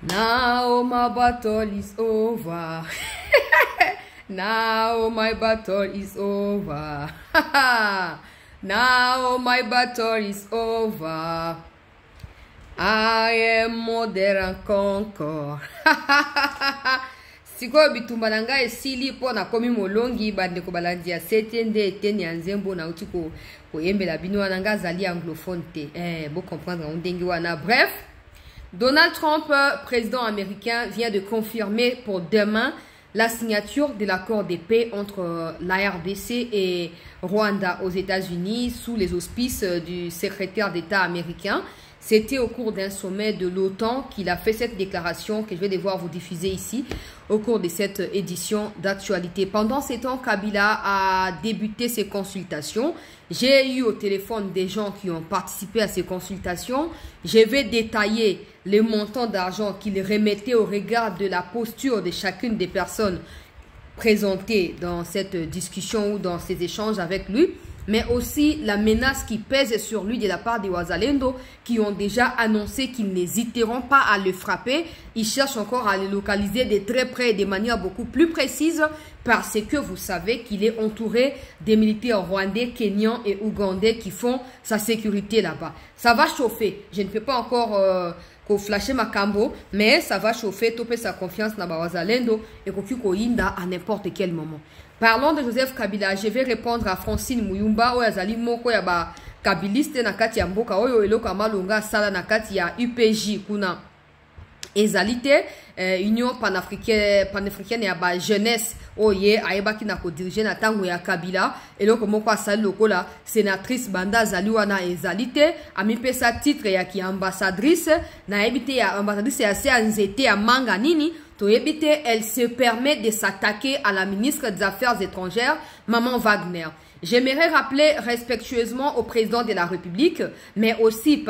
Now my battle is over. Now my battle is over. Now my battle is over. I am more than conquer. Siko bitumba nanga esili po na komi molongi bande ko balandia setende eteni anzembo na utiko ko yembela bino nanga zali anglophone te. Bon comprendre on dengi wana. Bref, Donald Trump, président américain, vient de confirmer pour demain la signature de l'accord de paix entre la RDC et Rwanda aux États-Unis sous les auspices du secrétaire d'État américain. C'était au cours d'un sommet de l'OTAN qu'il a fait cette déclaration que je vais devoir vous diffuser ici au cours de cette édition d'actualité. Pendant ces temps, Kabila a débuté ses consultations. J'ai eu au téléphone des gens qui ont participé à ces consultations. Je vais détailler les montants d'argent qu'il remettait au regard de la posture de chacune des personnes présentées dans cette discussion ou dans ces échanges avec lui, mais aussi la menace qui pèse sur lui de la part des Wazalendo qui ont déjà annoncé qu'ils n'hésiteront pas à le frapper. Ils cherchent encore à le localiser de très près et de manière beaucoup plus précise parce que vous savez qu'il est entouré des militaires rwandais, kenyans et ougandais qui font sa sécurité là-bas. Ça va chauffer. Je ne peux pas encore flasher ma cambo, mais ça va chauffer, topper sa confiance dans Wazalendo et ko yinda à n'importe quel moment. Parlons de Joseph Kabila. Je vais répondre à Francine Muyumba ou Azali Moko ya ba Kabiliste na kati ya mboka oyo eloka malonga sala na kati ya UPJ kuna ezalite Union panafricaine ya ba jeunesse oye ayebaki na ko diriger na tango ya Kabila eloko moko asali lokola sénatrice Banda azali wana ezalite amipesa titre ya ki ambassadrice na ebite ya ambassadrice ya se nzete ya manga nini. Elle se permet de s'attaquer à la ministre des Affaires étrangères, Maman Wagner. J'aimerais rappeler respectueusement au président de la République, mais aussi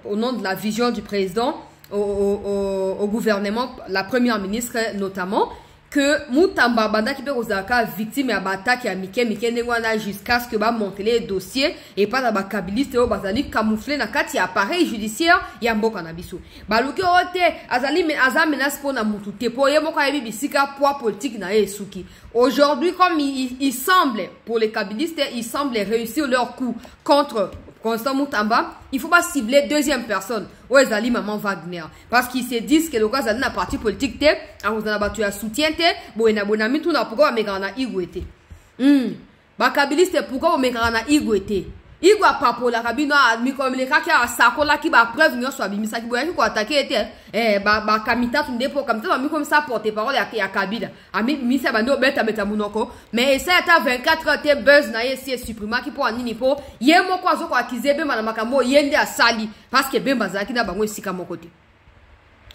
au nom de la vision du président, au gouvernement, la première ministre notamment, que Moutamba Banda qui peut ozaka victime ya battaque ya mike nengwana jusqu'à ce que ba monter les dossiers et pas ba kabiliste o bazali camoufler na kati ya appareil judiciaire ya mboka na biso baluki ote azali menace pour na mutu te po ye moko ya bisika poids politique na esuki. Aujourd'hui, comme il semble pour les kabilistes, ils semblent réussir leur coup contre Constant Moutamba, il faut pas cibler deuxième personne. Ou ezali Maman Wagner. Parce qu'ils se disent que le cas est un parti politique, à cause de la battue à soutien, bonami tout na pourquoi megana igwete. Bakabiliste pourquoi megana igwete. Igwa papo la rabino admi comme les kaki a sakola qui ba preuve nyo so abimisa ki boya ki ko attaquer était ba kamita tunde po kamita mi comme ça porter parole ya Kabila. Ami misa bando beta munoko mais ça eta 24 heures te buzz na yesi supprima ki po anini po ye moko azoko akizebe mana makambo yende asali parce que bemba zaki na bango esika moko te.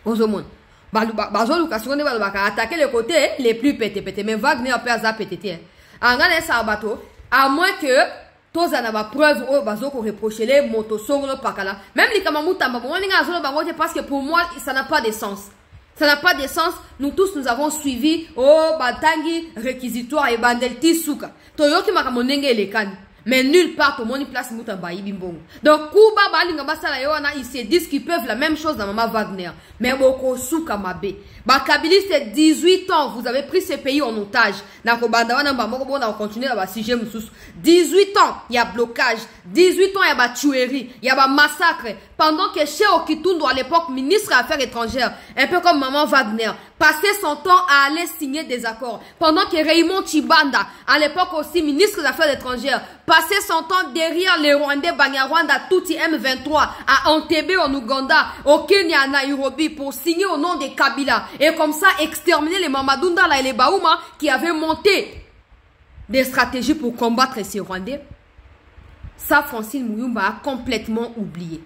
Ozomon bazo lokation ne ba attaquer les côtés les plus pété mais Wagner peut za pété. Angane sa bato à moins que tous en avoir preuve au bazo qu'on reproche les motos songolo pakala même les kamamutamba bon ninga zolo bangote parce que pour moi ça n'a pas de sens. Ça n'a pas de sens. Nous tous nous avons suivi batangi réquisitoire et bandelti souka toyoki makamonenge lekani mais nulle part tout le monde place mutamba ibimbongo. Donc kuba balinga basala yoana ils se disent qu'ils peuvent la même chose dans Maman Wagner mais boko souka mabe. Bakabili c'est 18 ans vous avez pris ce pays en otage. Nako banda wana mbamoko bona continuer la sujet mususu. 18 ans il y a blocage, 18 ans il y a ba tuerie, il y a ba massacre pendant que chez Okitundu à l'époque ministre des Affaires étrangères, un peu comme Maman Wagner, passait son temps à aller signer des accords. Pendant que Raymond Chibanda, à l'époque aussi ministre des Affaires étrangères, passait son temps derrière les Rwandais, Banyarwanda, Tutsi M23, à Entebbe en Ouganda, au Kenya, à Nairobi, pour signer au nom de Kabila. Et comme ça, exterminer les Mamadunda et les Baouma qui avaient monté des stratégies pour combattre ces Rwandais. Ça, Francine Muyumba a complètement oublié.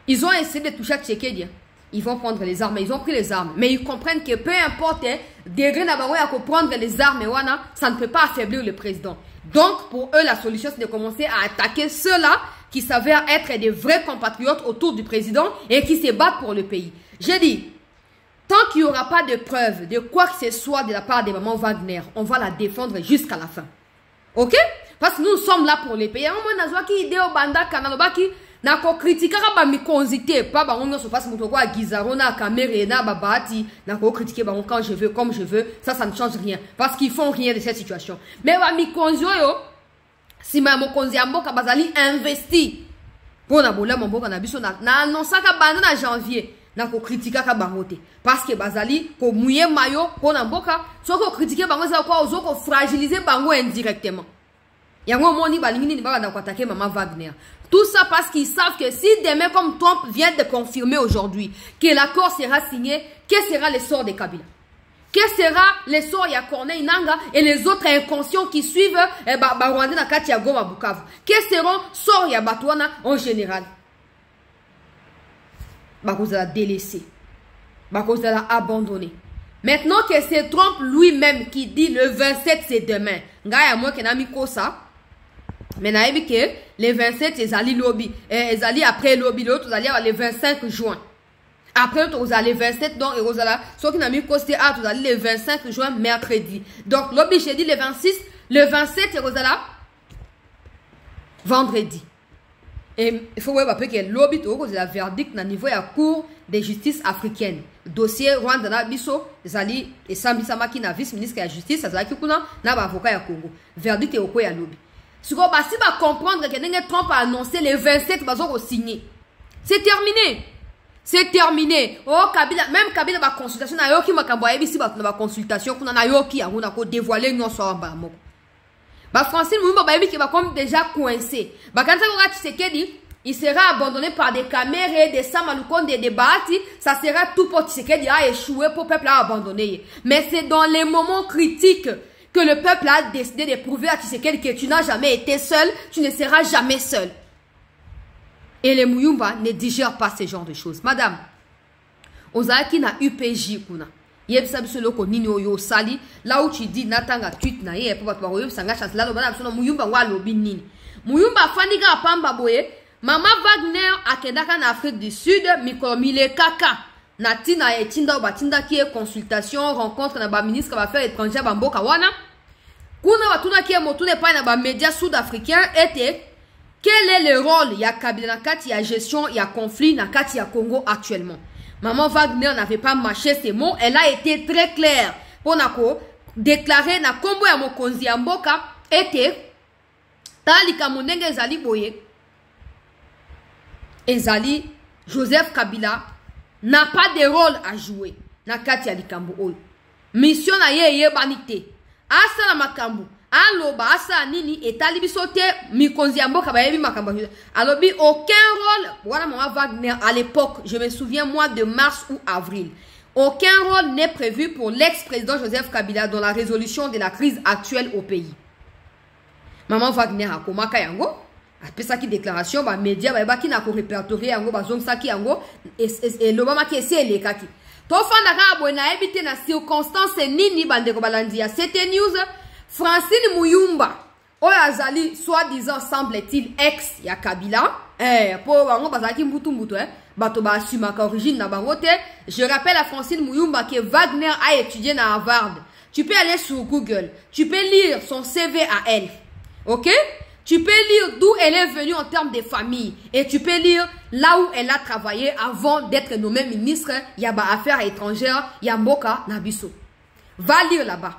Ils ont essayé de toucher Tchékédia. Ils vont prendre les armes. Ils ont pris les armes. Mais ils comprennent que peu importe, prendre les armes, ça ne peut pas affaiblir le président. Donc, pour eux, la solution, c'est de commencer à attaquer ceux-là qui s'avèrent être des vrais compatriotes autour du président et qui se battent pour le pays. J'ai dit, tant qu'il n'y aura pas de preuves de quoi que ce soit de la part de Maman Wagner, on va la défendre jusqu'à la fin. Ok? Parce que nous sommes là pour les pays. na ko critiquer ba mi konzité pas ba on se passe moto ko Gizaro na Kamere na babati na ko critiquer ba quand je veux comme je veux, ça ne change rien parce qu'ils font rien de cette situation. Mais ba mi konzo yo si ma mo konzi amboka bazali investi pour na bola mboka na biso na annoncaka banda na janvier na ko critiquer ka bangote parce que bazali ko mouiller mayo pour na mboka so ko critiquer bango ça ko ozo ko fragiliser bango indirectement. Yango moni balingi ni ba na ko attaquer Maman Wagner. Tout ça parce qu'ils savent que si demain comme Trump vient de confirmer aujourd'hui que l'accord sera signé, quel sera le sort de Kabila? Quel sera le sort de Corneille Nangaa et les autres inconscients qui suivent Rwanda na Katia Goma Bukavu? Quels seront sort de Batouana en général? Bakozala délaissé, Bakozala abandonné. Maintenant que c'est Trump lui-même qui dit le 27 c'est demain, Ngaya moi kenami kosa. Mais naïbi que les 27 ils allaient lobby, ils allaient après lobby l'autre ils allaient le 25 juin. Après l'autre ils allaient le 27 donc ils allaient ceux qui n'a mis costé à ils allaient le 25 juin mercredi. Donc lobby jeudi le 26, le 27 ils allaient vendredi. Et il faut voir que lobby to la verdict na niveau ya cour de justice africaine. Dossier Rwanda na biso ezali et Sambisama qui na vice ministre de la justice azali ki kuna na ba avocat ya Congo. Verdict e oko ya lobby. Si vous comprendre que Trump a annoncé les 27 bazo signé. C'est terminé. C'est terminé. Oh Kabila, même Kabila ba consultation na yoki makambo ayebisi ba na consultation kuna na yoki ya kuna ko dévoiler nyonso ba moko. Ba Francine Mouimba ba yebi ki ba comme déjà coincé. Ba kanza ko Tshisekedi, il sera abandonné par des caméras, des Samalukonde, des Bahati, ça sera tout pour Tshisekedi a échoué pour le peuple à abandonner. Mais c'est dans les moments critiques que le peuple a décidé de prouver à Tshisekedi que tu n'as jamais été seul, tu ne seras jamais seul. Et les Muyumba ne digèrent pas ce genre de choses. Madame, Ozaki na UPJ kuna. Yeb sabisolo ko nini oyo sali, là où tu dis natanga tweet na ye pour ba oyo sanga chance là bana biso Muyumba wa lobi nini. Muyumba fandika pamba boye, Maman Wagner akendaka na Afrique du Sud, mikomile kaka. Natina et Tinda Batinda qui est consultation, rencontre na ba ministre va faire étranger bamboka wana. Kuna watuna qui est motune pa na ba médias sud-africains était quel est le rôle ya Kabila na kati ya gestion ya conflit na kati ya Congo actuellement. Maman Wagner n'avait pas mâché ses mots, elle a été très claire pour nako déclarer na kombo ya mokonzi ya mboka était talika monenge ezali boye ezali Joseph Kabila n'a pas de rôle à jouer na kati ya likambo oyo. Mission na ye banite. Asa na makambo. Aloba asa nini etali bisote mikonzi ya mboka bayebi makambo. Alobi aucun rôle. Voilà Maman Wagner à l'époque, je me souviens mois de mars ou avril. Aucun rôle n'est prévu pour l'ex-président Joseph Kabila dans la résolution de la crise actuelle au pays. Maman Wagner a komaka yango. Après ça qui déclaration ba média ba ki na ko répertorier yango ba zongsa ki yango et l'obama qui essaie les kaki to fanda ka bo na ebité na circonstance nini bande ko balandi ya CT News Francine Muyumba oyo azali soi-disant semble-t-il ex ya Kabila pour bango bazaki mbutu bato ba assuma ka origine na bango te. Je rappelle à Francine Muyumba que Wagner a étudié na Harvard. Tu peux aller sur Google, tu peux lire son CV à elle. OK? Tu peux lire d'où elle est venue en termes de famille. Et tu peux lire là où elle a travaillé avant d'être nommée ministre. Yaba Affaires étrangères, Yamboka Nabiso. Va lire là-bas.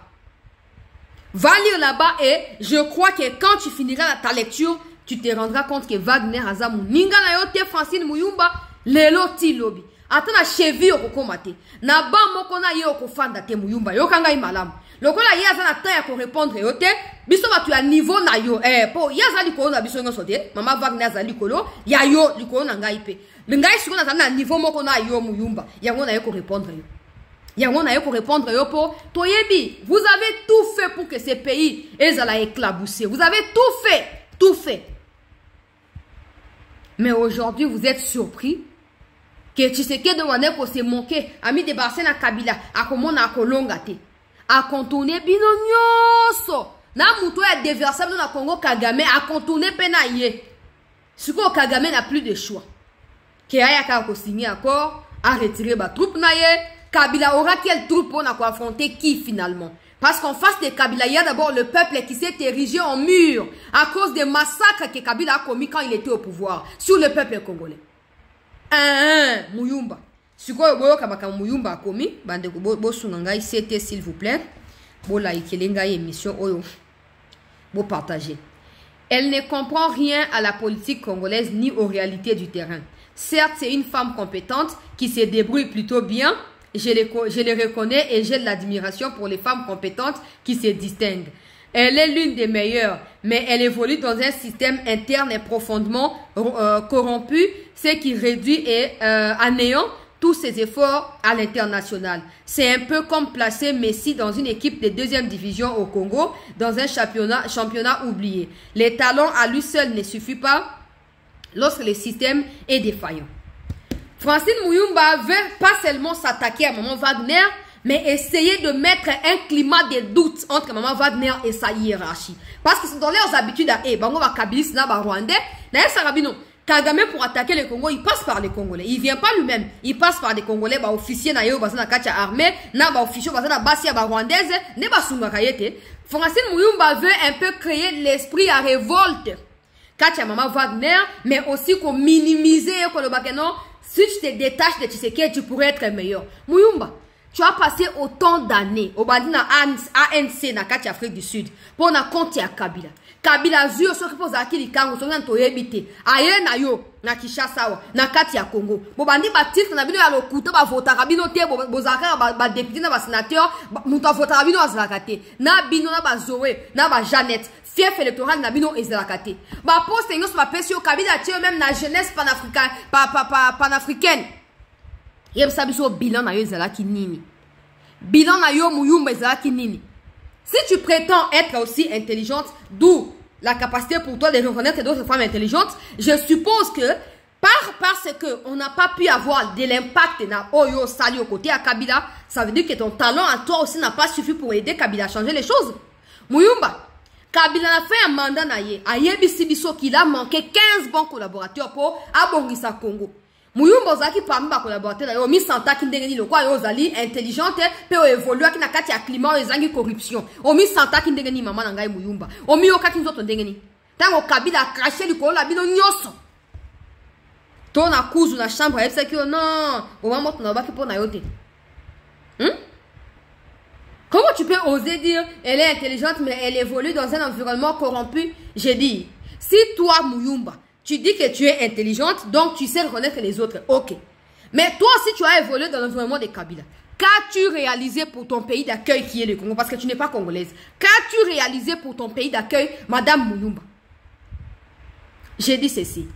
Va lire là-bas et je crois que quand tu finiras ta lecture, tu te rendras compte que Wagner Azamu Ninga na yote Francine Muyumba, lelo ti lobby. Atana chevi okokomate. Na ba moko na ye okofanda te Muyumba. Yokanga imalamu. Lokola yaza na temps ya ko répondre yote biso batu ya niveau na yo po yaza likolo na biso nyonso te Maman Wagner za likolo ya yo likolo na ngai pe ngai siko na niveau moko na yo Muyumba yango na ye ko répondre yo yango na ye ko répondre yo po toyebi vous avez tout fait pour que ce pays ezala éclaboussé, vous avez tout fait mais aujourd'hui vous êtes surpris que Tshisekedi wane ko se manquer ami de Barsena Kabila akomona akolonga te a contourner bino nyoso na muto ya déversable na Congo Kagame a contourner pena ye siko Kagame n'a plus de choix ke aya ka ko signer accord a retirer ba troupe na ye Kabila aura quelle troupe pour na ko affronter qui finalement Parce qu'en face de Kabila, il y a d'abord le peuple qui s'est érigé en mur à cause des massacres que Kabila a commis quand il était au pouvoir sur le peuple congolais. Muyumba. Sikoyo boyo kamaka Muyumba a commis. Bande ko bo sunangai c'était s'il vous plaît. Bo like lenga émission oyo. Bo partager. Elle ne comprend rien à la politique congolaise ni aux réalités du terrain. Certes, c'est une femme compétente qui se débrouille plutôt bien. Je les reconnais et j'ai de l'admiration pour les femmes compétentes qui se distinguent. Elle est l'une des meilleures, mais elle évolue dans un système interne et profondément corrompu, ce qui réduit et à néant tous ses efforts à l'international. C'est un peu comme placer Messi dans une équipe de 2e division au Congo, dans un championnat oublié. Les talents à lui seul ne suffisent pas lorsque le système est défaillant. Francine Muyumba veut pas seulement s'attaquer à Maman Wagner, mais essayer de mettre un climat de doute entre Maman Wagner et sa hiérarchie. Parce que c'est dans leurs habitudes à Bango va Kabilis, na ba Rwandais, na Sarabino. Kagame pour attaquer le Congo, il passe par les Congolais. Il vient pas lui-même. Il passe par des Congolais, ba officiers na yo basana kacha armée, na ba officiers basana basia ba rwandaise, ne ba sunga kayete. Francine Muyumba veut un peu créer l'esprit à révolte. Kacha Maman Wagner, mais aussi qu'on minimiser ko le bakeno. Si tu te détaches de Tshisekedi, tu pourrais être meilleur. Muyumba, tu as passé autant d'années au Bandina ANC na Kati Afrique du Sud pour na compte ya Kabila. Kabila zio so ki poza ki likango so nto yebite. Aye na yo na Kinshasa na Kati ya Congo. Bo bandi ba titre na bino ya lokuta ba vota kabino te bozaka ba député na ba sénateur muto vota kabino azakate. Na bino na ba Zoé na ba Jeannette. Fief électoral na bino ezalakate. Ba poste ngos ba pesio Kabila tie même na jeunesse panafricaine. Yem sabiso bilan na yo ezalaki nini. Bilan na yo Muyumba ezalaki nini. Si tu prétends être aussi intelligente, d'où la capacité pour toi de reconnaître d'autres femmes intelligentes, je suppose que parce que on n'a pas pu avoir de l'impact na Oyo Sali au côté à Kabila, ça veut dire que ton talent à toi aussi n'a pas suffi pour aider Kabila à changer les choses. Muyumba, Kabila a fait un mandat naye. Ayebi Sibiso qu'il a manqué 15 bons collaborateurs pour abongisa Congo. Muyumba ozaki parmi ba collaborateurs naye. Omi santa ki ndenge ni lokwa yo zali intelligente pe o évolue ki na kati ya climat ezangi corruption. Omi santa ki ndenge ni mama na ngai Muyumba. Omi yoka ki nzoto ndenge ni. Tango Kabila a craché likolo la bino nyoso. To na kuzu na chambre yebisa ki non, o mama to na baki po na yote. Comment tu peux oser dire elle est intelligente mais elle évolue dans un environnement corrompu? J'ai dit, si toi Muyumba, tu dis que tu es intelligente, donc tu sais reconnaître les autres, ok. Mais toi aussi tu as évolué dans l'environnement de Kabila. Qu'as-tu réalisé pour ton pays d'accueil qui est le Congo? Parce que tu n'es pas congolaise. Qu'as-tu réalisé pour ton pays d'accueil, Madame Muyumba? J'ai dit ceci.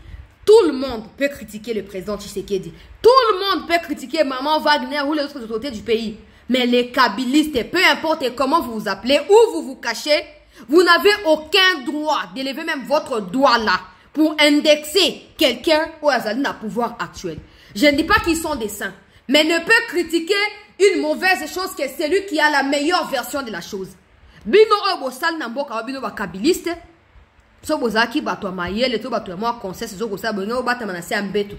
Tout le monde peut critiquer le président Tshisekedi. Tout le monde peut critiquer Maman Wagner ou les autres autorités du pays. Mais les Kabilistes, peu importe comment vous vous appelez, où vous vous cachez, vous n'avez aucun droit d'élever même votre doigt là pour indexer quelqu'un au Azalina pouvoir actuel. Je ne dis pas qu'ils sont des saints, mais ne peut critiquer une mauvaise chose que celui qui a la meilleure version de la chose. Bino obosal namboka bino ba Kabiliste, so bozaki batwa mayele to batwa moi conseil zo ko sa bonga obata manase ambeto.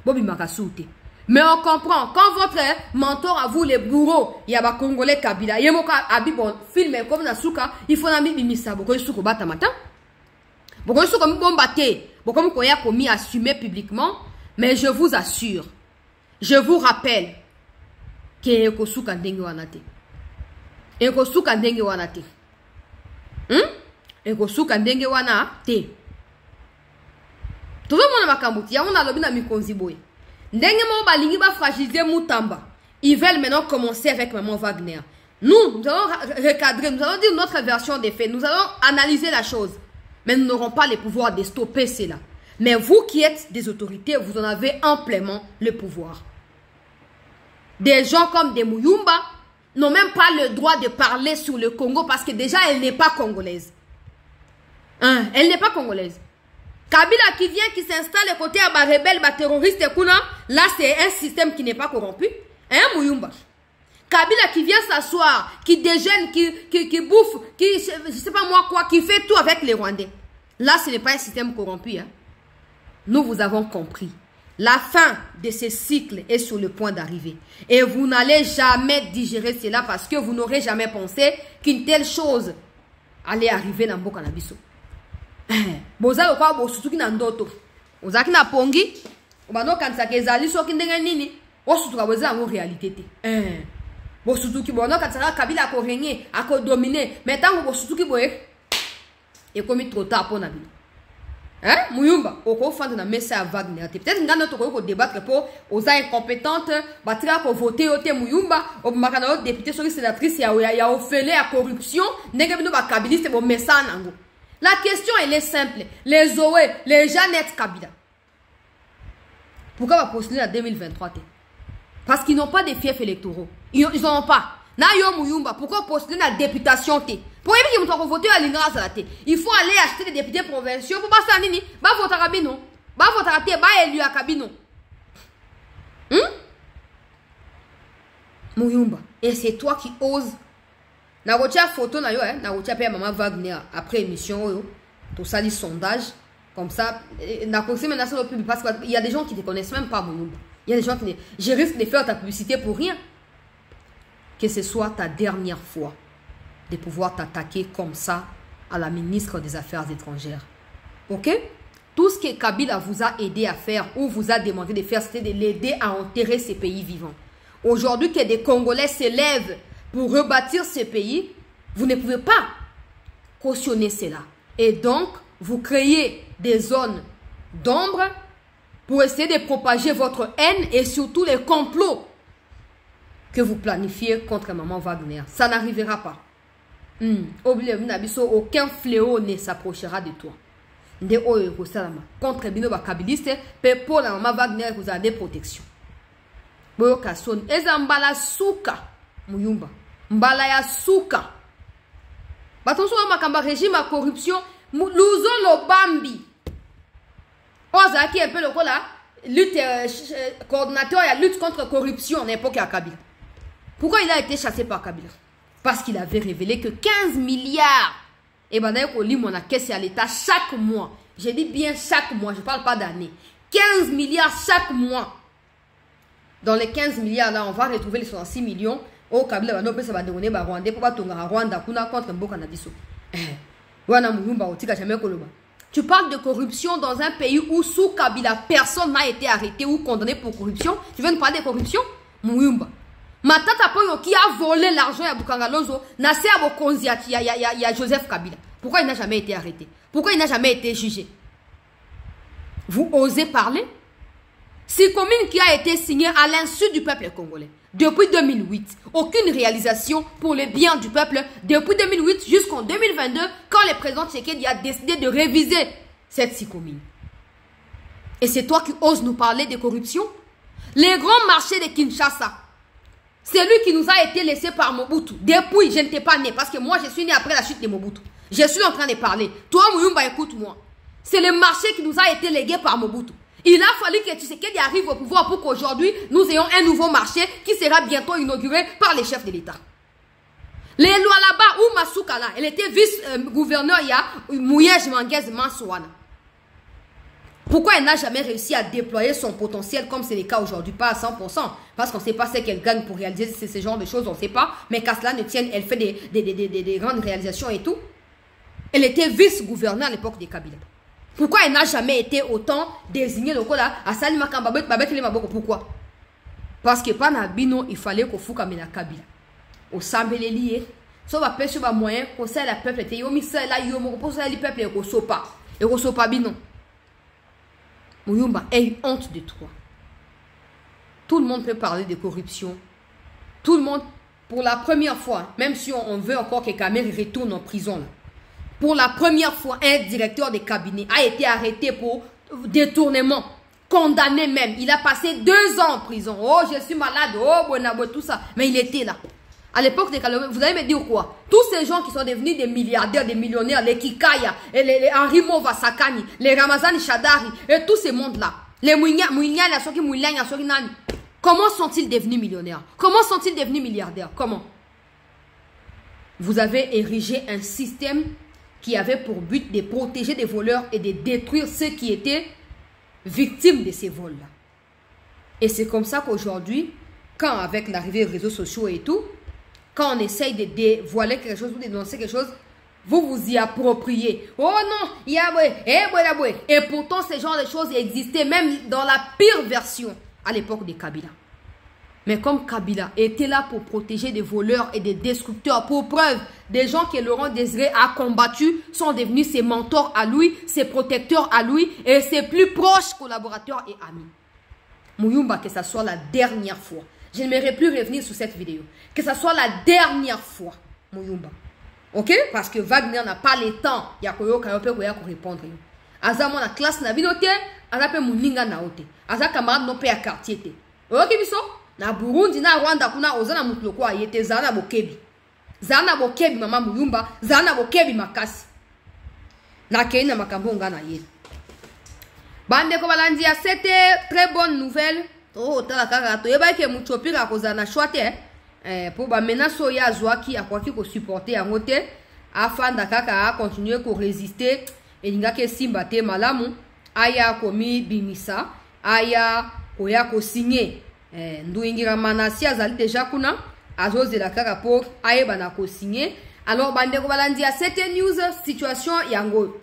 Bobi makasute. Mais on comprend, quand votre mentor a vous les bourreaux, il y a des Congolais Kabila, il y a des film comme Nasuka, il faut n'amener Mimisa, beaucoup de soukou bata matin. Beaucoup de soukou comme baté, beaucoup de soukou commis assumer publiquement, mais je vous assure, je vous rappelle que Ekosuka ndenge wanate. Ekosuka ndenge wanate. Ekosuka ndenge wanate. Tout le monde makambuti, ya on a lobi na mikonzi boye. Ndenge mo balingi ba fragiliser Mutamba. Ils veulent maintenant commencer avec Maman Wagner. Nous allons recadrer, nous allons dire notre version des faits, nous allons analyser la chose. Mais nous n'aurons pas le pouvoir de stopper cela. Mais vous qui êtes des autorités, vous en avez amplement le pouvoir. Des gens comme des Muyumba n'ont même pas le droit de parler sur le Congo parce que déjà elle n'est pas congolaise. Elle n'est pas congolaise. Kabila qui vient, qui s'installe à côté à des rebelles, des terroristes, là c'est un système qui n'est pas corrompu. Muyumba. Kabila qui vient s'asseoir, qui déjeune, qui bouffe, qui je sais pas moi quoi, qui fait tout avec les Rwandais. Là ce n'est pas un système corrompu. Nous vous avons compris. La fin de ce cycle est sur le point d'arriver. Et vous n'allez jamais digérer cela parce que vous n'aurez jamais pensé qu'une telle chose allait arriver dans Mboka na biso. Boza lokwa bo sutuki na ndoto. Ozaki na pongi, obano kanisa kezali soki ndenge nini, osutuka boza en réalité te. Bo sutuki bono kanisa Kabila ko régner, ako dominer, mais tant que bo sutuki boye et comme trop tard pour na bino. Muyumba, oko fanda na messa Wagner. Peut-être ngana to ko débattre pour aux incompétentes, batira ko voter ote Muyumba, o makana député sur sénatrice ya ofele à corruption, ndenge bino ba kabiliste bo messa nango. La question elle est simple, les Zoé, les Jeannette Kabila. Pourquoi va postuler en 2023? Parce qu'ils n'ont pas de fiefs électoraux. Ils n'en ont pas. Na yo Muyumba, pourquoi postuler la députation te? Pour éviter que vous voter à l'Ingra Salate, il faut aller acheter des députés provinciaux pour passer à Nini. Va voter à Kabino. Va voter à Té, va élu à Kabino. Muyumba. Et c'est toi qui oses. Na rotia photo na yo, na rotia paye maman Wagner après émission, yo. Tout ça, les sondages. Comme ça, na conseil maintenant sur le public. Parce qu'il y a des gens qui ne te connaissent même pas, Muyumba. Il y a des gens qui ne. Je risque de faire ta publicité pour rien. Que ce soit ta dernière fois de pouvoir t'attaquer comme ça à la ministre des Affaires étrangères. Ok? Tout ce que Kabila vous a aidé à faire ou vous a demandé de faire, c'était de l'aider à enterrer ces pays vivants. Aujourd'hui que des Congolais s'élèvent pour rebâtir ces pays, vous ne pouvez pas cautionner cela. Et donc, vous créez des zones d'ombre pour essayer de propager votre haine et surtout les complots que vous planifiez contre Maman Wagner. Ça n'arrivera pas. Aucun fléau ne s'approchera de toi. Contre Bino Bakabiliste, pour la Maman Wagner, vous avez des protections. Boyokason, Ezambala Souka, Muyumba, Mbala ya Souka. Batonso Makamba régime à corruption, Luzo Lobambi. Ozaki un peu le là, lutte coordinateur et lutte contre corruption à l'époque à Kabila. Pourquoi il a été chassé par Kabila? Parce qu'il avait révélé que 15 milliards, et ben d'ailleurs, on lit mon caisse à l'État chaque mois. Je dis bien chaque mois, je ne parle pas d'année. 15 milliards chaque mois. Dans les 15 milliards là, on va retrouver les 66 millions. Au Kabila, on peut donner à Rwanda pour pas Rwanda contre Mboka na biso. Tu parles de corruption dans un pays où sous Kabila, personne n'a été arrêté ou condamné pour corruption. Tu veux nous parler de corruption? Muyumba. Matata Poyo qui a volé l'argent à Bukangalozo, Nasser Abokonzi, il y a Joseph Kabila. Pourquoi il n'a jamais été arrêté? Pourquoi il n'a jamais été jugé? Vous osez parler? C'est commune qui a été signée à l'insu du peuple congolais. Depuis 2008, aucune réalisation pour le bien du peuple. Depuis 2008 jusqu'en 2022, quand le président Tshisekedi a décidé de réviser cette SICOMINE. Et c'est toi qui oses nous parler de corruption? Les grands marchés de Kinshasa, c'est lui qui nous a été laissé par Mobutu. Depuis, je n'étais pas né. Parce que moi, je suis né après la chute de Mobutu. Je suis en train de parler. Toi, Muyumba, écoute-moi. C'est le marché qui nous a été légué par Mobutu. Il a fallu que Tshisekedi arrive au pouvoir pour qu'aujourd'hui, nous ayons un nouveau marché qui sera bientôt inauguré par les chefs de l'État. Les lois là-bas, où Masuka là, elle était vice-gouverneur, il y a Mouyej Manguez Mansouana. Pourquoi elle n'a jamais réussi à déployer son potentiel comme c'est le cas aujourd'hui? Pas à 100%. Parce qu'on ne sait pas ce qu'elle gagne pour réaliser ce genre de choses, on ne sait pas. Mais qu'à cela ne tienne, elle fait des grandes réalisations et tout. Elle était vice-gouverneur à l'époque de Kabila. Pourquoi elle n'a jamais été autant désignée le là à Salima Kambabet, pourquoi? Parce que pas Nabino, il fallait qu'on fout comme la Kabila. Au Sambele lié. Ça va pêcher un moyen, qu'on sait la peuple, et yomi ça là, yomo, pour ça, le peuple, et qu'on sopa. Et qu'on sopa bino. Muyumba, aie honte de toi. Tout le monde peut parler de corruption. Tout le monde, pour la première fois, même si on veut encore que Kamel retourne en prison, là, pour la première fois, un directeur de cabinet a été arrêté pour détournement, condamné même. Il a passé 2 ans en prison. Oh, je suis malade, oh, bonabo, tout ça. Mais il était là. À l'époque des Kalomé, vous allez me dire quoi? Tous ces gens qui sont devenus des milliardaires, des millionnaires, les Kikaya, les Henri Movasakani, les Ramazani Chadari, et tous ces mondes-là. Les comment sont-ils devenus millionnaires? Comment sont-ils devenus milliardaires? Comment? Vous avez érigé un système qui avait pour but de protéger des voleurs et de détruire ceux qui étaient victimes de ces vols-là. Et c'est comme ça qu'aujourd'hui, quand avec l'arrivée des réseaux sociaux et tout, quand on essaye de dévoiler quelque chose ou de dénoncer quelque chose, vous vous y appropriez. Oh non, il y a et pourtant, ce genre de choses existaient même dans la pire version à l'époque de Kabila. Mais comme Kabila était là pour protéger des voleurs et des destructeurs, pour preuve, des gens que Laurent Désiré a combattus sont devenus ses mentors à lui, ses protecteurs à lui et ses plus proches collaborateurs et amis. Muyumba, que ça soit la dernière fois. Je n'aimerais plus revenir sur cette vidéo. Que ça soit la dernière fois, Muyumba. Ok? Parce que Wagner n'a pas le temps. Il y a répondre. Aza mon classe na vinote, aza pe muninga na ote. Aza camarade no pe à quartier te. Ok biso? Na Burundi na Rwanda kuna ozana mutloko ayete zana bokebi. Zana bokebi mama Muyumba, zana bokebi makasi. Na keina makambo ngana ye. Bande ko balandia, c'était très bonne nouvelle. Oh tala kaka to yeba ke mutopira kozana chwate pour ba menace ya zwaki akwaki ko supporter yango te afanda kaka a continuer ko résister et linga ke simba te malamu aya komi bimisa aya koya ko signer nduingira manasi azali déjà kuna azozela kaka pour ayeba na ko signer. Alors bande ko balandia, c'était news situation yango.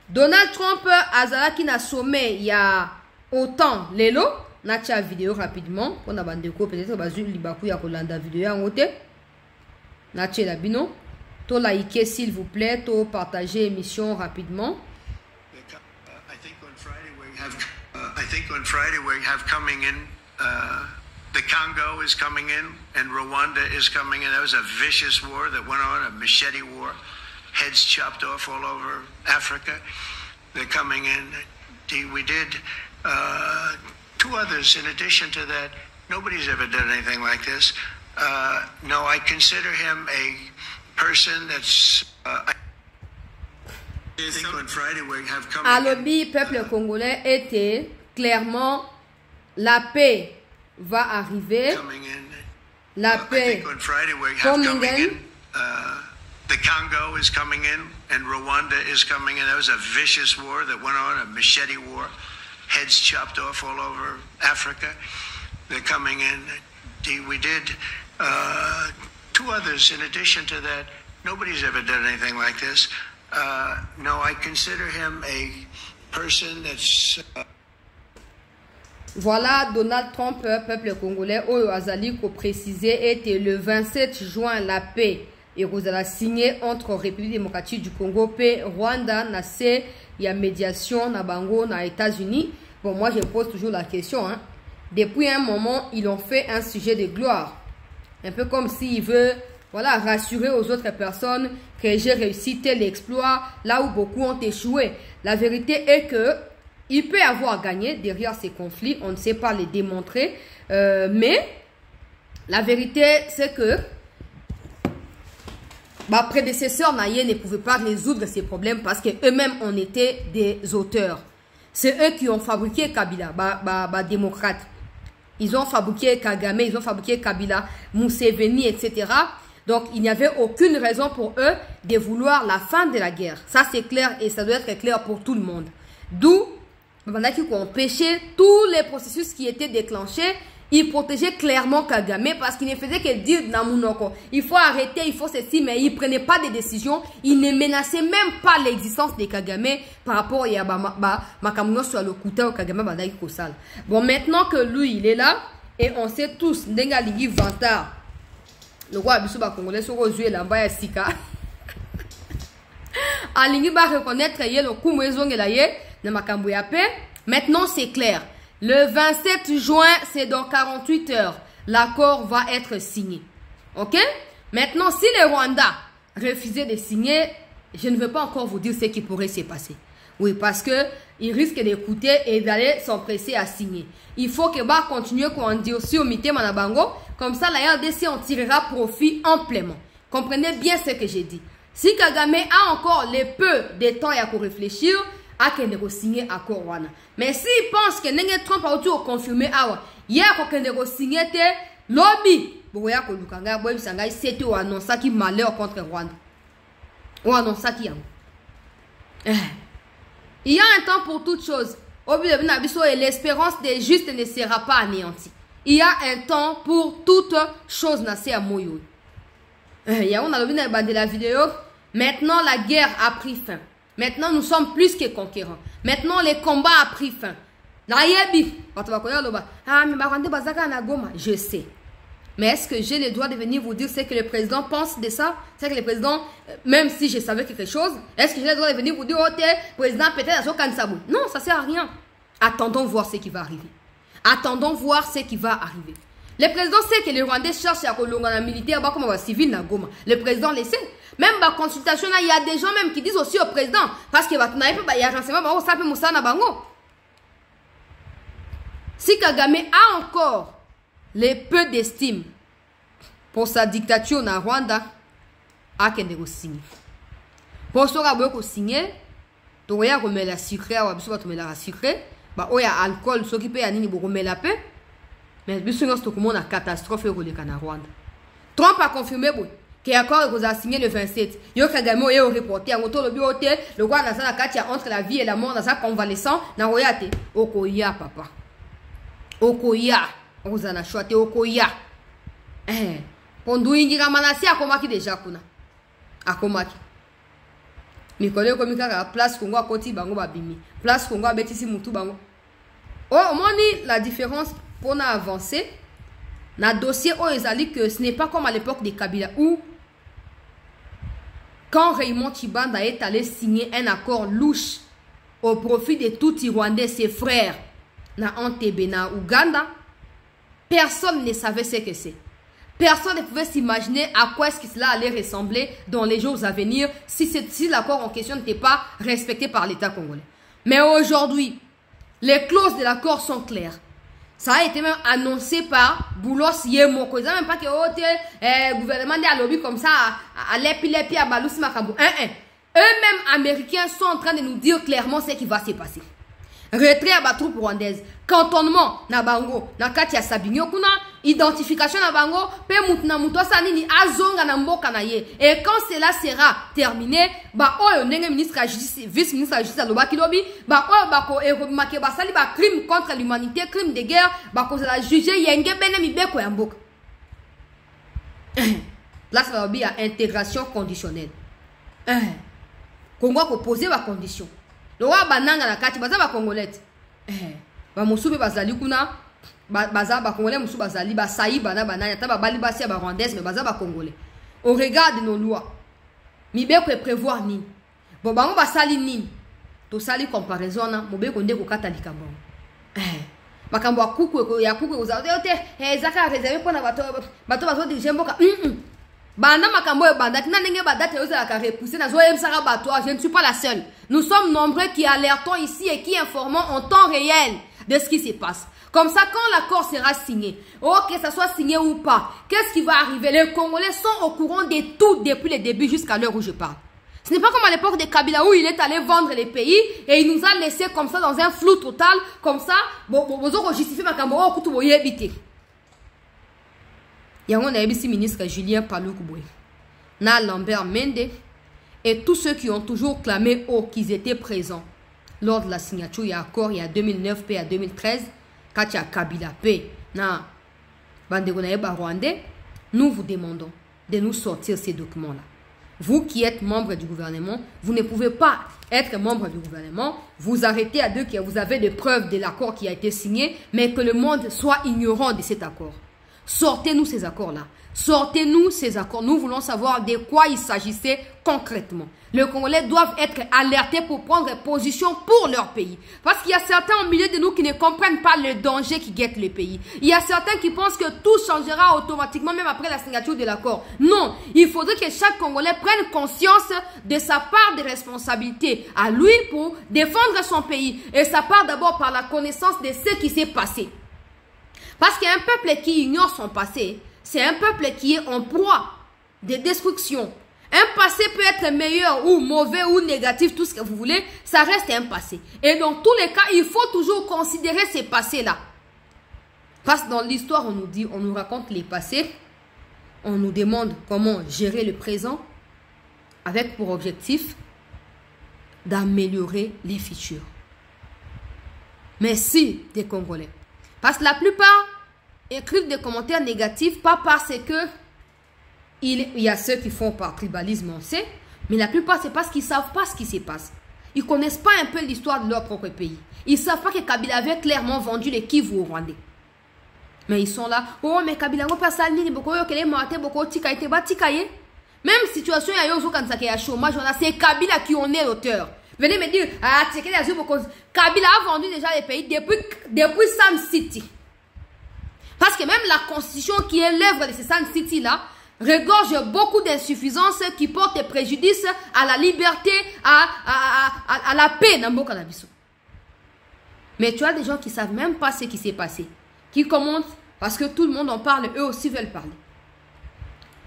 Donald Trump azalaki na sommet ya autant lelo natia vidéo rapidement on a bandeko peut-être bazu libaku ya kolanda vidéo en côté natia la bino to liker s'il vous plaît, to partager émission rapidement. I think on Friday we have coming in the Congo is coming in and Rwanda is coming in. That was a vicious war that went on, a machete war, heads chopped off all over Africa. They're coming in. We did two others in addition to that. Nobody's ever done anything like this. No, I consider him a person that's I think on Friday we have coming in. Alobi peuple congolais était clairement la paix va arriver. La paix coming in. The Congo is coming in and Rwanda is coming in. That was a vicious war that went on, a machete war, heads chopped off all over Africa. They're coming in. We did two others in addition to that. Nobody's ever done anything like this. No, I consider him a person that's... Voilà, Donald Trump, peuple congolais, Oyo Azali, ko précisé, était le 27 juin, la paix. Et vous allez signer entre République démocratique du Congo et Rwanda, il y a médiation, na bango, na États-Unis. Bon, moi, je pose toujours la question. Hein. Depuis un moment, ils ont fait un sujet de gloire. Un peu comme s'ils veulent, voilà, rassurer aux autres personnes que j'ai réussi tel exploit, là où beaucoup ont échoué. La vérité est que il peut avoir gagné derrière ces conflits. On ne sait pas les démontrer. Mais la vérité, c'est que ma prédécesseur Naye ne pouvait pas résoudre ces problèmes parce qu'eux-mêmes on était des auteurs. C'est eux qui ont fabriqué Kabila, démocrate. Ils ont fabriqué Kagame, ils ont fabriqué Kabila, Museveni, etc. Donc il n'y avait aucune raison pour eux de vouloir la fin de la guerre. Ça c'est clair et ça doit être clair pour tout le monde. D'où, pendant qu'ils ont empêché tous les processus qui étaient déclenchés. Il protégeait clairement Kagame parce qu'il ne faisait que dire Namunoko. Il faut arrêter, il faut ceci, mais il ne prenait pas de décision. Il ne menaçait même pas l'existence de Kagame par rapport à Makamuno sur le Kouta ou Kagame Badaï Kosal. Bon, maintenant que lui, il est là, et on sait tous, Ndenga Ligi Vantard, le roi Abissouba Congolais, sur aux yeux, l'ambaya Sika. Alingi va reconnaître le coup Mouezongelaye, de Makambouyapé. Maintenant, c'est clair. Le 27 juin, c'est dans 48 heures. L'accord va être signé. Ok? Maintenant, si le Rwanda refusait de signer, je ne veux pas encore vous dire ce qui pourrait se passer. Oui, parce que il risque d'écouter et d'aller s'empresser à signer. Il faut que va continuer qu'on dit aussi au Mité Manabango. Comme ça, la RDC en tirera profit amplement. Comprenez bien ce que j'ai dit. Si Kagame a encore le peu de temps à réfléchir, à qu'il signer accord Rwanda. Mais s'il pense que Nenge Trump a autour confirmé awa, hier qu'il signé te lobby, boya ko lukanga boy sanga c'était ou annonça qui malheur contre Rwanda. Ou annonça qui Il y a un temps pour toute chose. Et l'espérance des justes ne sera pas anéantie. Il y a un temps pour toute chose nassée à Moyo. Il y a de la vidéo. Maintenant, la guerre a pris fin. Maintenant, nous sommes plus que conquérants. Maintenant, les combats ont pris fin. Je sais. Mais est-ce que j'ai le droit de venir vous dire ce que le président pense de ça? C'est que le président, même si je savais quelque chose, est-ce que j'ai le droit de venir vous dire, oh, président, peut-être à son Kansabou? Non, ça ne sert à rien. Attendons voir ce qui va arriver. Attendons voir ce qui va arriver. Le président sait que les Rwandais cherchent à colonner la militaire, comme un civil na Goma. Le président le sait. Même dans la consultation, il y a des gens même qui disent aussi au président, parce qu'il y a un renseignement, ça peut moussa na bango. Si Kagame a encore les peu d'estime pour sa dictature na Rwanda, a qu'elle signer. Pour ce qu'on signer, tu vas remettre la sucrée, ou tu vas remettre la sucrée, bah il y a alcool, ce qui peut y aller, pour remettre la paix. Mais bien sûr, c'est comme une catastrophe au Rwanda. Trump a confirmé qu'il y a encore signé le 27. Il y a Kagame et au reporter, le roi n'a pas entre la vie et la mort dans sa convalescence, n'a pas été. Okoya, papa. Okoya. On a choisi Okoya. Pendant une ramanasi à Komaki déjà, à Komaki. Mais quand on a la place Congo à côté bango babimi, place Congo à Betisi Moutou bango. Oh, au moins la différence pour avancer. Dans le dossier, que ce n'est pas comme à l'époque de Kabila où quand Raymond Tshibanda est allé signer un accord louche au profit de tout Rwandais, ses frères, dans Entebbe, dans Ouganda, personne ne savait ce que c'est. Personne ne pouvait s'imaginer à quoi est-ce que cela allait ressembler dans les jours à venir si l'accord en question n'était pas respecté par l'État congolais. Mais aujourd'hui, les clauses de l'accord sont claires. Ça a été même annoncé par Boulos Yemoko. Ils n'ont même pas que le gouvernement de lobby comme ça à l'épi à Balousi Makambo. Eux-mêmes américains sont en train de nous dire clairement ce qui va se passer. Retrait à la troupe rwandaise, cantonnement na bango, na kati ya Sabinyo kuna, identification na bango, pe mutna muto sanini azonga na mboka na ye. Et quand cela sera terminé, ba oyo ndenge ministre de justice, vice-ministre de justice alobaki lobi, ba oyo bako make basali ba crime contre l'humanité, crime de guerre, bako la juger yenge bene mibeko ya mboka. Là ça va bien intégration conditionnelle. Congo ko poser ba condition. Le roi bananga na kati baza ba congolais. Ba musubi bazali kuna baza ba congolais musubi bazali ba saï bana banana ta ba bali basi ba rwandais mais baza ba congolais. Au regard de nos lois, mibeko e prévoir ni. Bon bango basali ni. To sali comparaison na mobeko nde ko katalika bon. Makambo akuku ya kuku uzaote zaka réservé pour na bato diriger mboka. Banda makambo e banda tina ndenge badate yo za ka repousser na zo emsaka bato, je ne suis pas la seule. Nous sommes nombreux qui alertons ici et qui informons en temps réel de ce qui se passe. Comme ça, quand l'accord sera signé, que ça soit signé ou pas, qu'est-ce qui va arriver? Les Congolais sont au courant de tout depuis le début jusqu'à l'heure où je parle. Ce n'est pas comme à l'époque de Kabila où il est allé vendre les pays et il nous a laissé comme ça dans un flou total, comme ça, vous justifiez ma cambo, vous voyez habiter. Il y a un ministre Julien Paluku-Boué, na Lambert Mende et tous ceux qui ont toujours clamé qu'ils étaient présents lors de la signature, il y a accord, il y a 2009 et à 2013, quand il y a Kabila P, na Bandegonaeba Rwandais, nous vous demandons de nous sortir ces documents-là. Vous qui êtes membre du gouvernement, vous ne pouvez pas être membre du gouvernement, vous arrêtez à deux que vous avez des preuves de l'accord qui a été signé, mais que le monde soit ignorant de cet accord. Sortez-nous ces accords-là. Sortez-nous ces accords. Nous voulons savoir de quoi il s'agissait concrètement. Les Congolais doivent être alertés pour prendre position pour leur pays. Parce qu'il y a certains au milieu de nous qui ne comprennent pas le danger qui guette le pays. Il y a certains qui pensent que tout changera automatiquement même après la signature de l'accord. Non, il faudrait que chaque Congolais prenne conscience de sa part de responsabilité à lui pour défendre son pays. Et ça part d'abord par la connaissance de ce qui s'est passé. Parce qu'un peuple qui ignore son passé, c'est un peuple qui est en proie de destruction. Un passé peut être meilleur ou mauvais ou négatif, tout ce que vous voulez, ça reste un passé. Et dans tous les cas, il faut toujours considérer ces passés-là. Parce que dans l'histoire, on nous dit, on nous raconte les passés, on nous demande comment gérer le présent, avec pour objectif d'améliorer les futurs. Merci des Congolais. Parce que la plupart écrivent des commentaires négatifs, pas parce que il y a ceux qui font par tribalisme, on sait, mais la plupart c'est parce qu'ils ne savent pas ce qui se passe. Ils ne connaissent pas un peu l'histoire de leur propre pays. Ils ne savent pas que Kabila avait clairement vendu les Kivu aux Rwandais. Mais ils sont là. Oh, mais Kabila n'a pas ça. Même situation, il y a eu chômage. C'est Kabila qui en est l'auteur. Venez me dire, ah, Kabila a vendu déjà les pays depuis Sun City. Parce que même la constitution qui est l'œuvre de ces Sun City-là regorge beaucoup d'insuffisances qui portent préjudice à la liberté, à la paix dans le Canabiso. Mais tu as des gens qui ne savent même pas ce qui s'est passé, qui commentent parce que tout le monde en parle, eux aussi veulent parler.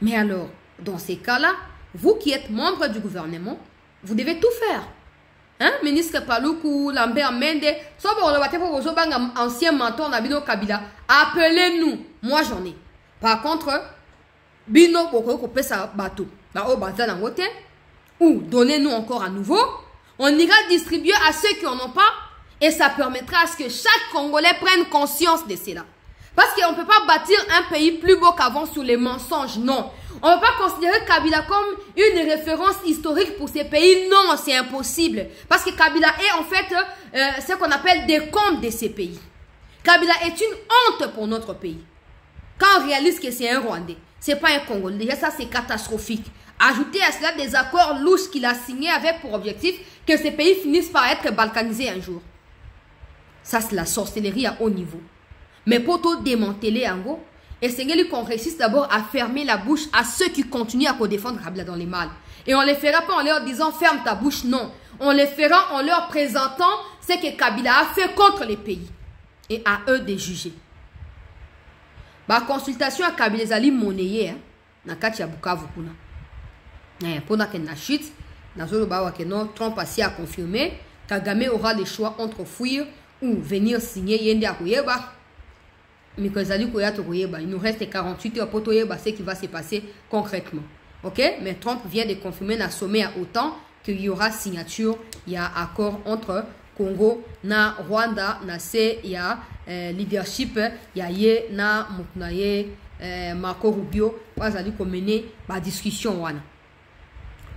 Mais alors, dans ces cas-là, vous qui êtes membre du gouvernement, vous devez tout faire. Hein? Ministre Paloukou, Lambert Mende, ancien mentor Nabino Kabila, appelez-nous. Moi, j'en ai. Par contre, Bino Boko couper sa bateau. Ou donnez-nous encore à nouveau. On ira distribuer à ceux qui n'en ont pas. Et ça permettra à ce que chaque Congolais prenne conscience de cela. Parce qu'on ne peut pas bâtir un pays plus beau qu'avant sous les mensonges. Non. On ne peut pas considérer Kabila comme une référence historique pour ces pays. Non, c'est impossible. Parce que Kabila est en fait ce qu'on appelle des comptes de ces pays. Kabila est une honte pour notre pays. Quand on réalise que c'est un Rwandais, ce n'est pas un Congolais. Déjà, ça, c'est catastrophique. Ajouter à cela des accords louches qu'il a signés avec pour objectif que ces pays finissent par être balkanisés un jour. Ça, c'est la sorcellerie à haut niveau. Mais pour tout démanteler en gros, essayez qu'on réussisse d'abord à fermer la bouche à ceux qui continuent à défendre Kabila dans les mal. Et on ne les fera pas en leur disant ferme ta bouche, non. On les fera en leur présentant ce que Kabila a fait contre les pays. Et à eux de juger. Ma consultation à Kabila Zali monnayé, na kati ya Bukavu kuna. Pour que na chute, na zolo bawa que non, Trump a confirmé, Kagame aura le choix entre fuir ou venir signer yende à Koyeba. Mais il nous reste 48 heures pour ce qui va se passer concrètement. Ok? Mais Trump vient de confirmer dans le sommet à autant qu'il y aura signature, il y a accord entre Congo, na Rwanda, na il y a leadership, il y a ye na Muknaye, Marco Rubio, va mener la discussion.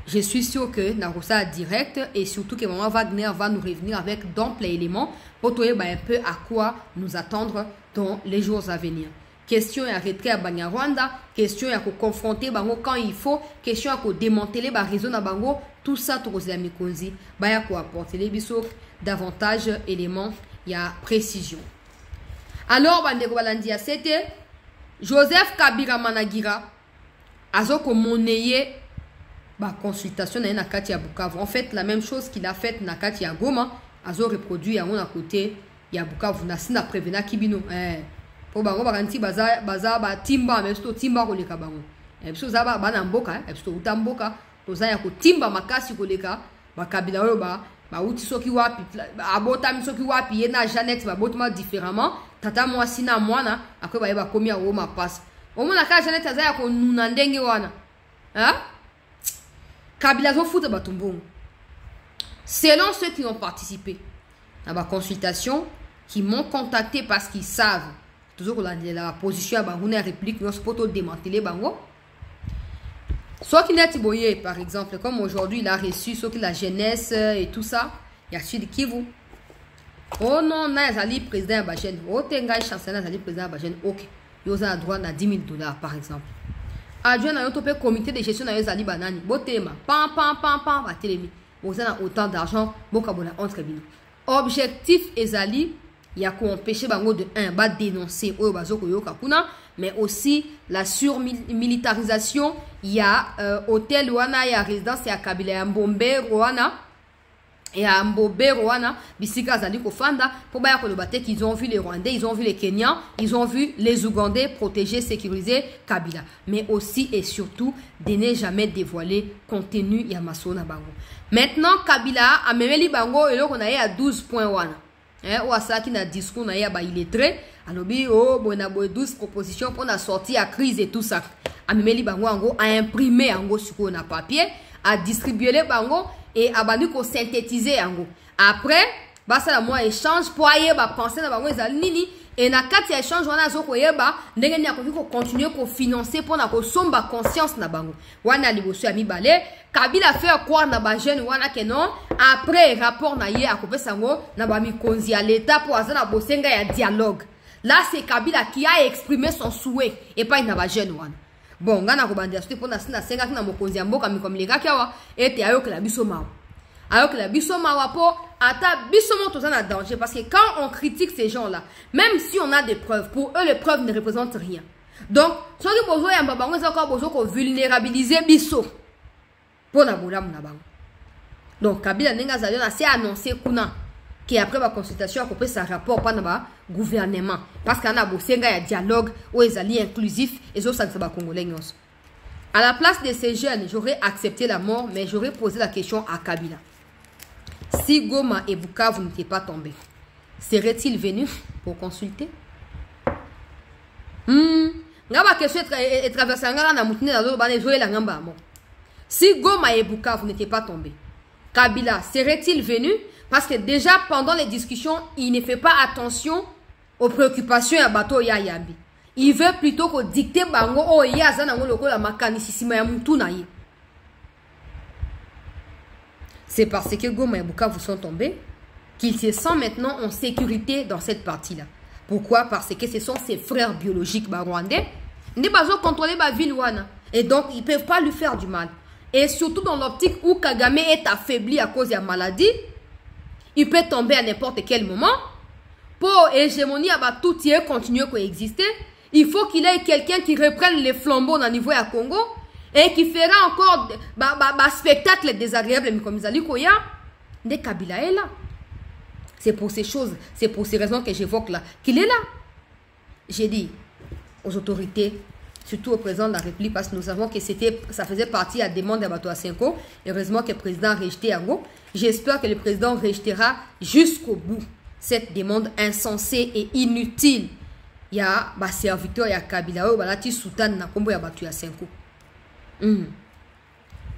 Je suis sûr que Narosa direct et surtout que Maman Wagner va nous revenir avec d'amples éléments pour trouver un peu à quoi nous attendre dans les jours à venir. Question à retrait à Banyarwanda, question à confronter Bango quand il faut, question à démanteler le réseau na Bango, tout ça tout aux amis konzi, baya ko apporter les bisous davantage éléments, il y a précision. Alors bandeko balandia c'était Joseph Kabila Managira azoko monnayer ba consultation na kati ya Bukavu. En fait la même chose qu'il a fait na kati ya Goma, azo reproduit à mon à côté ya Bukavu na sina prevena kibino po bango bakanti baza ba timba mais to timba ko leka bango biso za ba na mboka biso utamboka toza ya ko timba makasi ko leka ba Kabila oyo ba uti soki wapi abota mi soki wapi ye na Jeannette ba botuma différemment tata moi sina mwana akwe ba komi ya Roma passe au mona ka Jeannette aza ya ko nuna ndenge wana Kabila zo futa batumbongo. Selon ceux qui ont participé à ma consultation, qui m'ont contacté parce qu'ils savent toujours la position à Bangouna réplique, nous sommes démanteler Bango. Soit qu'il est boyé, par exemple, comme aujourd'hui il a reçu, soit qu'il la jeunesse et tout ça, il y a celui qui vous. Oh non, n'a zali président Bajen. Oh tenga chancelier zali président Bajen. Ok, il a droit à $10,000 par exemple. Adjoint na yoto pe comité de gestion na yozali banani botema pam batelemi bozana autant d'argent bokabona entre bino objectif ezali ya ko empêcher bango de ba dénoncer oyo bazoko yoka kuna mais aussi la surmilitarisation ya hôtel wana ya résidence ya Kabila ya Mbombe wana et à Mbombe Rwanda, bisika zali kofanda pour baya kolobate qu'ils ont vu les Rwandais, ils ont vu les Kenyans, ils ont vu les Ougandais protéger, sécuriser Kabila, mais aussi et surtout de ne jamais dévoiler contenu Yamasona Bango. Maintenant Kabila a memeli Bango et là on a 12 points wana. Ou ça qui na discours na ya ba illettré, alobi oh bona 12 propositions pour la sortie à crise et tout ça. A memeli Bango ango a imprimer ango sur na papier, a distribuer les Bango et abanu ko synthétiser ango. Après basa la moi échange pour ayer ba penser na bango ezali nini et na kati ya échange wana zo koyeba ndenge ni akoki ko continuer ko financer pour na ko somba conscience na bango wana liboso ya mibale Kabila fait croire na ba jeune wana que non après rapport na ye akopesa ngo na ba mikonzi ya l'état pour azana bosenga ya dialogue. Là c'est Kabila qui a exprimé son souhait et pas na ba jeune wana. Bon ngana ko bandia sote pona sina senga kina mokonzi ya mboka mikomleka kyawa ete ayo que la biso mawa. Alors que la biso mawa po ata biso mo tozana danger parce que quand on critique ces gens-là, même si on a des preuves, pour eux les preuves ne représentent rien. Donc, ce qui bozo ya mbabango c'est encore bozo ko vulnérabiliser biso pour na bolam na bango. Donc Kabila nenga zali na c'est annoncé kuna qui après la consultation a coupé sa rapport pas na gouvernement parce qu'on a bosenga ya dialogue ou ezali inclusif et zo ça ne ba congolais nyonso. À la place de ces jeunes, j'aurais accepté la mort mais j'aurais posé la question à Kabila. Si Goma et Bukavu n'étaient pas tombés, seraient-ils venus pour consulter? Si Goma et Bukavu n'étaient pas tombés, Kabila serait-il venu? Parce que déjà pendant les discussions, il ne fait pas attention aux préoccupations à bateau Yayambi. Il veut plutôt que dicter bango o yazana ngolo la makanisisima ya mutu na ye. C'est parce que Goma et Bukavu sont tombés qu'ils se sentent maintenant en sécurité dans cette partie-là. Pourquoi? Parce que ce sont ses frères biologiques rwandais. Ils ne peuvent pas contrôler la ville. Et donc, ils ne peuvent pas lui faire du mal. Et surtout dans l'optique où Kagame est affaibli à cause de la maladie, il peut tomber à n'importe quel moment. Pour hégémonie, tout continuer à coexister, il faut qu'il ait quelqu'un qui reprenne les flambeaux dans le niveau à Congo. Et qui fera encore spectacle désagréable comme Zali Koya, de Kabila est là. C'est pour ces choses, c'est pour ces raisons que j'évoque là, qu'il est là. J'ai dit aux autorités, surtout au président de la République, parce que nous savons que ça faisait partie de la demande d'Abato Asenko. Heureusement que le président a rejeté Ango. J'espère que le président rejetera jusqu'au bout cette demande insensée et inutile. Il y a un serviteur, il y a Kabila, il y a un sultan, il y a Abato Asenko.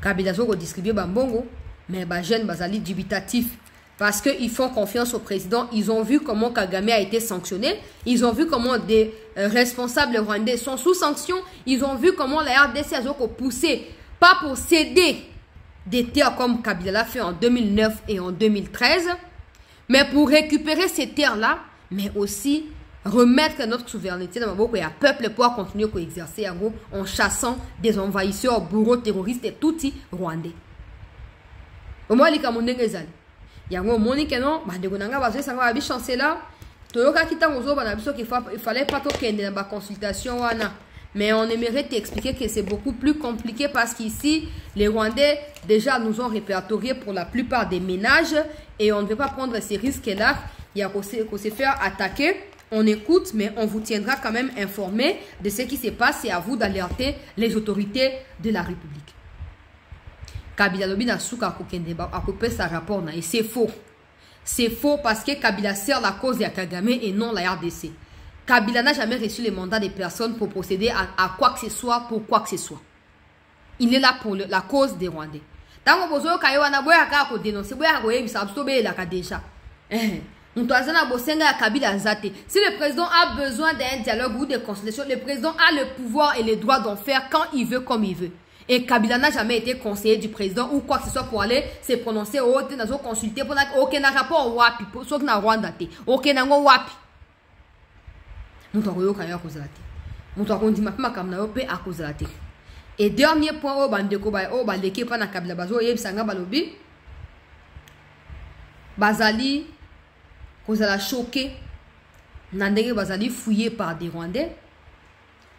Kabila Zoko distribue Bambongo, mais les jeunes bazali dubitatifs parce qu'ils font confiance au président. Ils ont vu comment Kagame a été sanctionné. Ils ont vu comment des responsables rwandais sont sous sanction. Ils ont vu comment la RDC a poussé, pas pour céder des terres comme Kabila l'a fait en 2009 et en 2013, mais pour récupérer ces terres-là, mais aussi remettre notre souveraineté dans le Maboko et à peuple pour continuer à exercer en chassant des envahisseurs, bourreaux, terroristes et tout rwandais. Au moins, les Camerounais, il y a un moment que non, il fallait pas qu'il y ait une consultation. Mais on aimerait t'expliquer que c'est beaucoup plus compliqué parce qu'ici, les Rwandais déjà nous ont répertorié pour la plupart des ménages et on ne veut pas prendre ces risques-là. Il y a qu'on se faire attaquer. On écoute, mais on vous tiendra quand même informé de ce qui se passe et à vous d'alerter les autorités de la République. Kabila lobi na souka kokende ba akopé sa rapport na et c'est faux. C'est faux parce que Kabila sert la cause de Kagame et non la RDC. Kabila n'a jamais reçu les mandats des personnes pour procéder à quoi que ce soit pour quoi que ce soit. Il est là pour la cause des Rwandais. Tango bozo kayo na boya ka ko dénoncer boya ko yebisa biso be la ka déjà. Si le président a besoin d'un dialogue ou de consultation, le président a le pouvoir et le droit d'en faire quand il veut, comme il veut. Et Kabila n'a jamais été conseiller du président ou quoi que ce soit pour aller se prononcer ou consulter pour aucun rapport wapi, pour ceux qui n'ont Rwanda, aucun wapi. Nous avons et dernier point, l'équipe na Kabila bazo yebsanga balobi bazali kozala choqué nandenge bazali fouillé par des Rwandais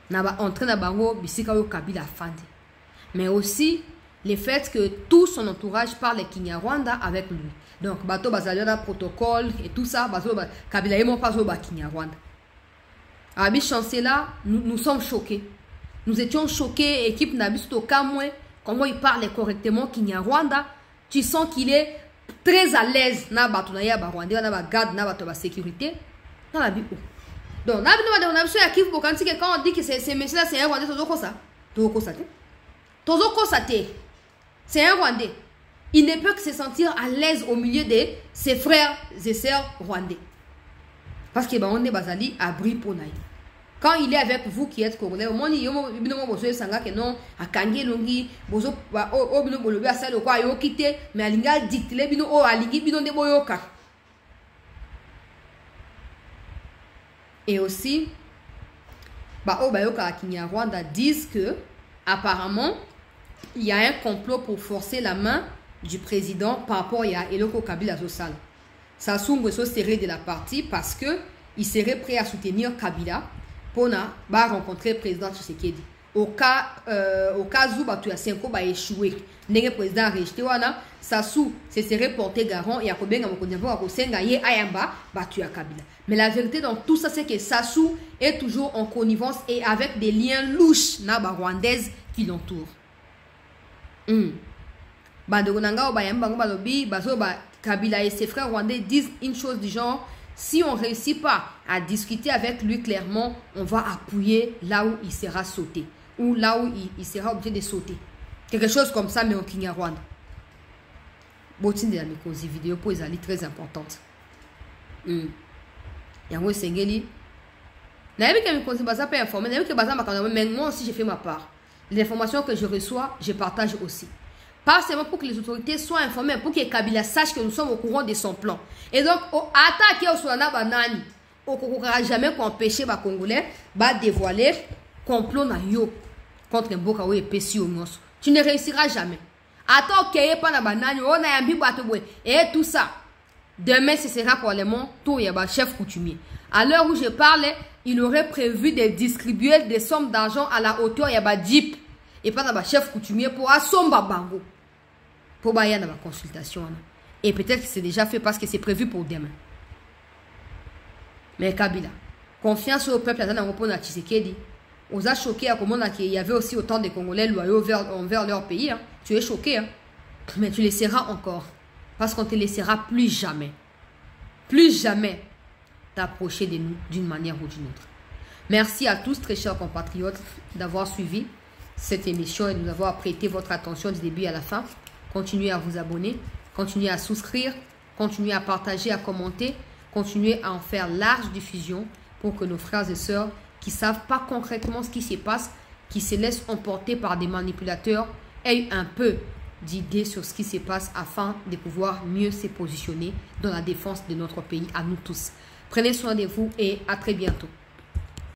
na ba entré na bango bisika yo Kabila fandi. Mais aussi le fait que tout son entourage parle Kinyarwanda avec lui. Donc bato bazali na protocole et tout ça bazo Kabila yemo pas zo ba Kinyarwanda. Abi chancela nous sommes choqués. Nous étions choqués équipe Nabisto Kamwe comment il parle correctement Kinyarwanda. Tu sens qu'il est très à l'aise na bato na ya ba Rwanda na ba garde na bato ba sécurité na la bi. Donc na bi na on a ya Kivu Bokanti que quand on dit que ces messieurs là c'est un Rwandais tozo ko ça. Tozo ko ça te. C'est un Rwandais. il ne peut que se sentir à l'aise au milieu de ses frères et sœurs rwandais. Parce que on est basali abri pour naï. Quand il est avec vous qui êtes congolais, au moins il y a non à Kangi longi bozo o bino bolobi asalo kwa yo kité mais alinga dictile bino o alingi bino de boyoka. Et aussi au bayoka à Rwanda disent que apparemment il y a un complot pour forcer la main du président par rapport à Eloko Kabila Zosal. Sassou Nguesso serait de la partie parce que il serait prêt à soutenir Kabila pour rencontrer le président Tshisekedi. Au cas où Batu Yasenko va échouer, le président rejeté wana, Sassou se serait porté garant et à Kobenga Mokondiambo à Kosenga ye Ayamba Batu Kabila. Mais la vérité dans tout ça c'est que Sassou est toujours en connivence et avec des liens louches na rwandaises qui l'entourent. Kabila et ses frères rwandais disent une chose du genre: si on ne réussit pas à discuter avec lui clairement, on va appuyer là où il sera sauté ou là où il sera obligé de sauter. Quelque chose comme ça, mais au Kinyarwanda. Botin de la vidéo pour les alliés très importante. Yango Sengeli. Mais moi aussi, j'ai fait ma part. Les informations que je reçois, je partage aussi. Pas seulement pour que les autorités soient informées, pour que Kabila sache que nous sommes au courant de son plan. Et donc, attaquer au Soudan, on ne pourra jamais empêcher les Congolais de dévoiler complot na yo contre Mboka ou Epesi au Nyos. Tu ne réussiras jamais. Attends qu'il n'y ait pas de banane, on a un bibatoué. Et tout ça. Demain, ce sera probablement tout le chef coutumier. À l'heure où je parle, il aurait prévu de distribuer des sommes d'argent à la hauteur de Jeep. Et pas le chef coutumier pour assommer Bango. Pour bailler dans la consultation. Et peut-être que c'est déjà fait parce que c'est prévu pour demain. Mais Kabila, confiance au peuple à Tshisekedi. On a choqué à comment il y avait aussi autant de Congolais loyaux envers leur pays. Hein. Tu es choqué. Hein. Mais tu laisseras encore. Parce qu'on ne te laissera plus jamais. Plus jamais t'approcher de nous d'une manière ou d'une autre. Merci à tous, très chers compatriotes, d'avoir suivi cette émission et de nous avoir prêté votre attention du début à la fin. Continuez à vous abonner, continuez à souscrire, continuez à partager, à commenter, continuez à en faire large diffusion pour que nos frères et sœurs qui ne savent pas concrètement ce qui se passe, qui se laissent emporter par des manipulateurs, aient un peu d'idées sur ce qui se passe afin de pouvoir mieux se positionner dans la défense de notre pays à nous tous. Prenez soin de vous et à très bientôt.